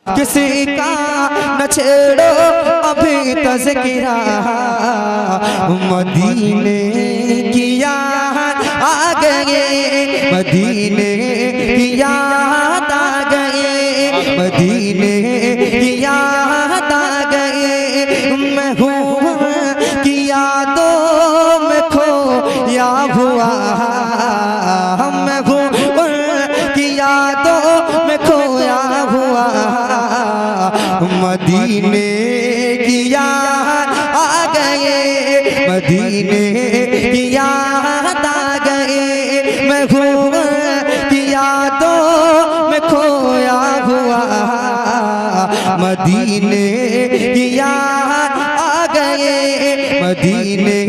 किसी का न छेड़ो अभी तज़किरा, मदीने की याद आ गए, मदीने की याद आ गए, मदीने की याद आ गए। मैं हूँ कि यादों में खोया हुआ, मैं हूँ कि यादों में खोया हुआ, मदीने की याद आ गए, मदीने की याद आ गए। मैं हूँ कि यादों में खोया हुआ, मदीने की याद आ गए, मदीने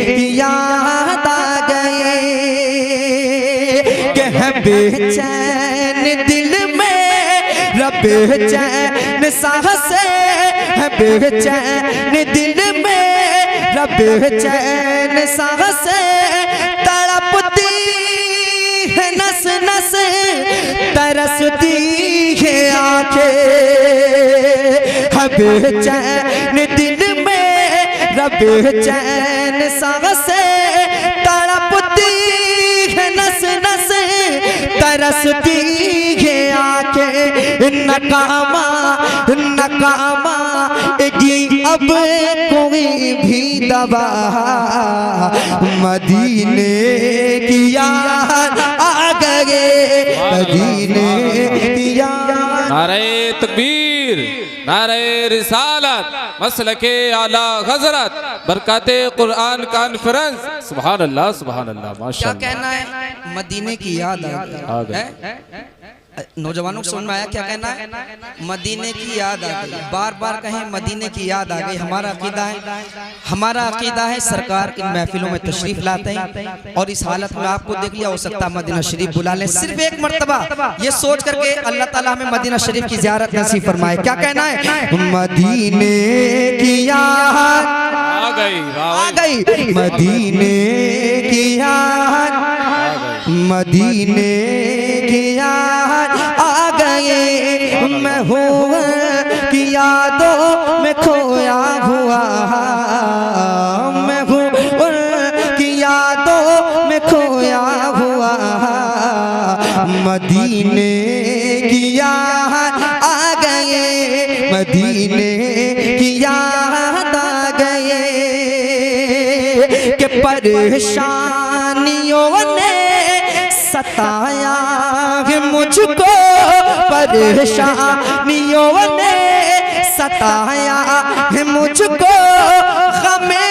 की याद आ गए। कि है बेचैन दिल में बेचैन सांसें, है बेचैन दिल में बेचैन सांसें, तड़पती है नस नस, तरसती है आंखें, है बेचैन दिल में बेचैन सांसें, तड़पती है नस नस, तरसती है आंखें। नकामा नकामा ये अब कोई भी दवा, मदीने की याद आ गए, मदीने की याद। नारे तकबीर, नारे रिसालत, मसलके आला हजरत, बरकते कुरान कॉन्फ्रेंस। सुभान अल्लाह, सुभान अल्लाह, माशाअल्लाह। क्या कहना है? मदीने की याद आ गई। नौजवानों को समझ में आया क्या कहना है? मदीने की याद आ गई। बार बार कहें मदीने की याद आ गई। हमारा अकीदा है सरकार इन महफिलों में तशरीफ लाते हैं और इस हालत में आपको देख लिया, हो सकता है मदीना शरीफ बुला लें सिर्फ एक मर्तबा, ये सोच करके अल्लाह ताला हमें मदीना शरीफ की ज़ियारत नसीब फरमाए। क्या कहना है? मदीने की याद आ गई, मदीने की याद, मदीने की याद आ गए। मैं हूँ कि यादों में खोया हुआ, मैं हूँ कि यादों में खोया हुआ, मदीने की याद आ गए, मदीने की याद आ गए। कि परेशानियों ने सताया है मुझको, परेशानियों ने सताया है मुझको, ग़मे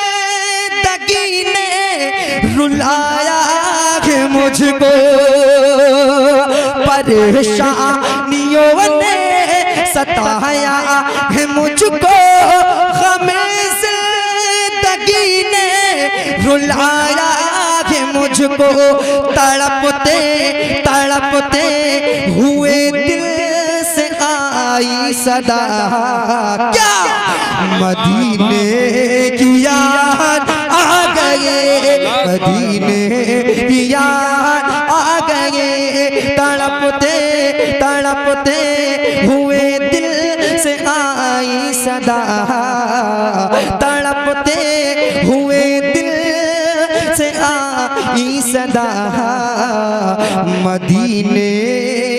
ज़िंदगी ने रुलाया है मुझको, परेशानियों ने सताया है मुझको, ग़मे ज़िंदगी ने रुलाया मुझको। तड़पते तड़पते हुए दिल से आई सदा, क्या मदीने की याद आ गए, मदीने की याद आ गए। तड़पते तड़पते हुए दिल से आई सदा, तड़पते हुए दिल से आई सदा, मदीने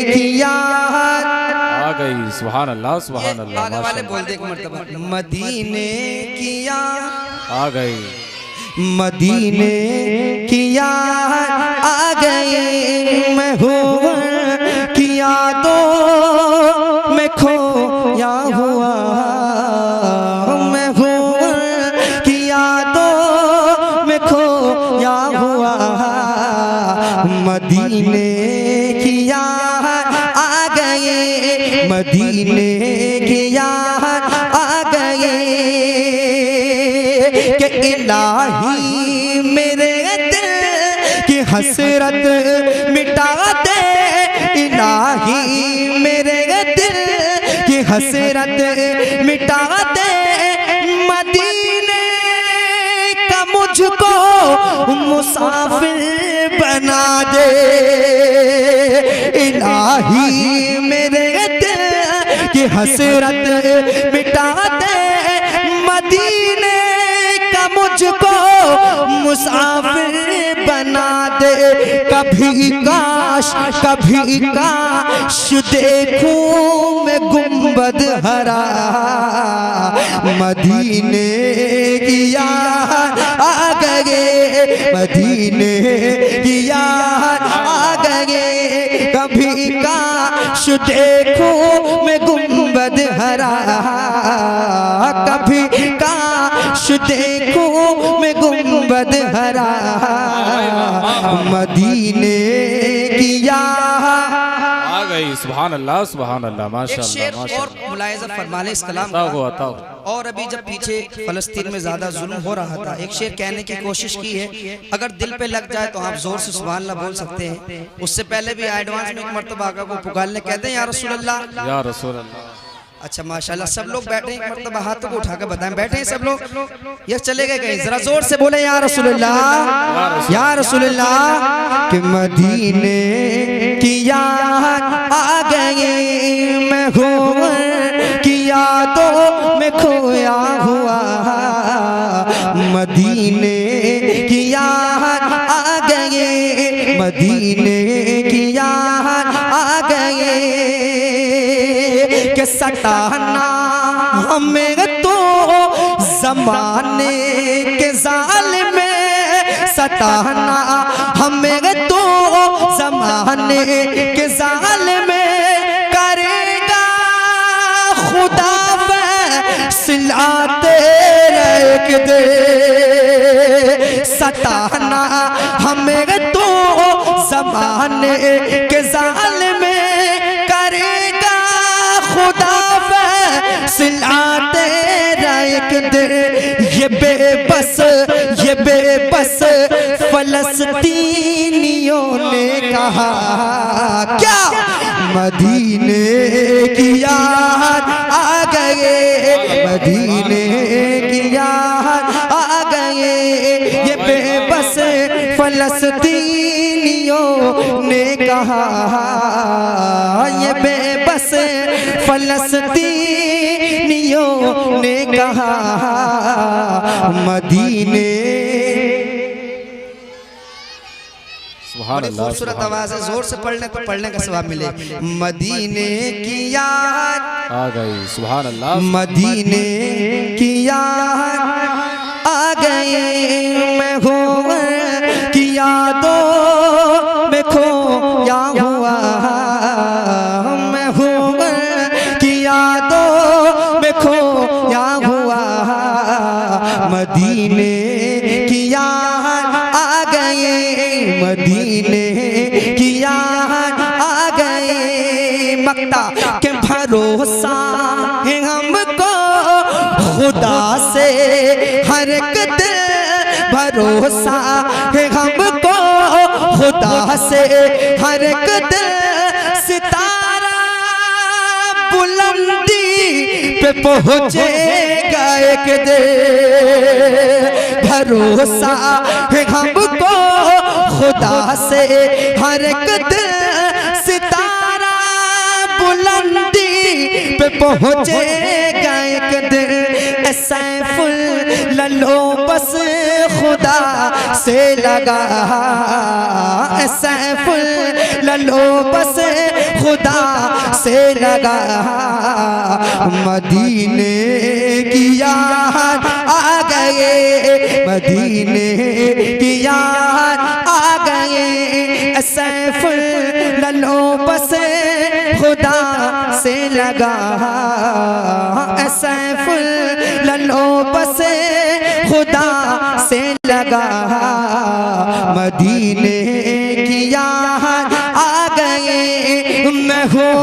की याद आ गई। सुभान अल्लाह, सुभान अल्लाह। आगे वाले बोल दे एक मर्तबा, मदीने की याद आ गई, मदीने की याद आ गई। मैं हूँ कि यादों में खोया हुआ, मैं हूँ कि यादों में खोया हुआ, मदीने की याद आ गए, मदीने की याद आ गए। कि इलाही मेरे दिल की हसरत मिटा दे, इलाही मेरे दिल की हसरत मिटा दे, मदीने का मुझको मुसाफिर बना दे, इलाही मेरे दिल की हसरत मिटा दे, मदीने का मुझको मुसाफिर बना दे। कभी काश देखूं मैं गुंबद हरा, मदीने की याद आ गए, मदीने की याद आ गए। कभी काश देखूं मैं गुंबद हरा, कभी काश देखूं मैं गुंबद हरा, मदीने की याद आ गई। सुभान अल्लाह सुभान अल्लाह, एक माशाअल्लाह शेर और माशाअल्लाह। मुलाहिजा फरमा लें इस कलाम ताऊ का। हुआ ताऊ। और अभी जब पीछे फलस्तीन में ज्यादा जुल्म हो रहा था, एक शेर कहने की कोशिश की है, अगर दिल पे लग जाए तो आप जोर से सुभान अल्लाह बोल सकते हैं। उससे पहले भी एडवांस में एक मर्तबा आका को पुकार ले, कहते हैं या रसूल अल्लाह, या रसूल अल्लाह। अच्छा माशाल्लाह, सब लोग बैठे, एक मर्तबा हाथों को उठा कर बताएं, बैठे हैं सब लोग या चले गए कहीं? जरा जोर से बोले या रसूल अल्लाह, या रसूल अल्लाह। कि मदीने की याद आ गई, मैं हूँ की यादों में खोया हुआ, मदीने की याद आ गई, मदीने की याद आ गई। के सताना हमें तो जमाने के जालिम में, सताना हमें तो जमाने के जालिम में, करेगा खुदा फैसला तेरा एक दे। सताना हमें तो जमाने के जालिम में, करेगा खुदा फैसला तेरा एक दिन। ये बेबस फलस्तीनियों ने कहा, क्या मदीने की याद आ गए, मदीने की याद आ गए। ये बेबस फलस्तीनियों ने कहा, ये बेबस फलस्तीनियों ने कहा, मदीने। सुभान अल्लाह। खूबसूरत आवाज है, जोर से पढ़ने तो पढ़ने का सवाब मिले। मदीने की याद आ गई। सुभान अल्लाह। मदीने की याद आ गई, मैं हूँ की यादों में खोया हुआ, मैं हूँ की यादों में खोया हुआ, मदीने की याद आ गई, मदीने की याद आ गई। मक्ता के भरोसा है हमको खुदा से, हर एक दिल भरोसा है हमको खुदा से, हर एक दिल सितारा बुलंदी पे पहुँचेगा एक दिन। भरोसा है हमको खुदा से, हर एक दिल सितारा बुलंदी पे पहुँचेगा एक दिन। सैफुल ललो बस खुदा से लगा, सैफुल ललो बस खुदा से लगा, मदीने की याद आ गए, मदीने की याद आ गए। सैफुल ललो बस खुदा से लगा, सैफुल ललो बस खुदा से लगा, मदीने की याद आ गए। मैं हूँ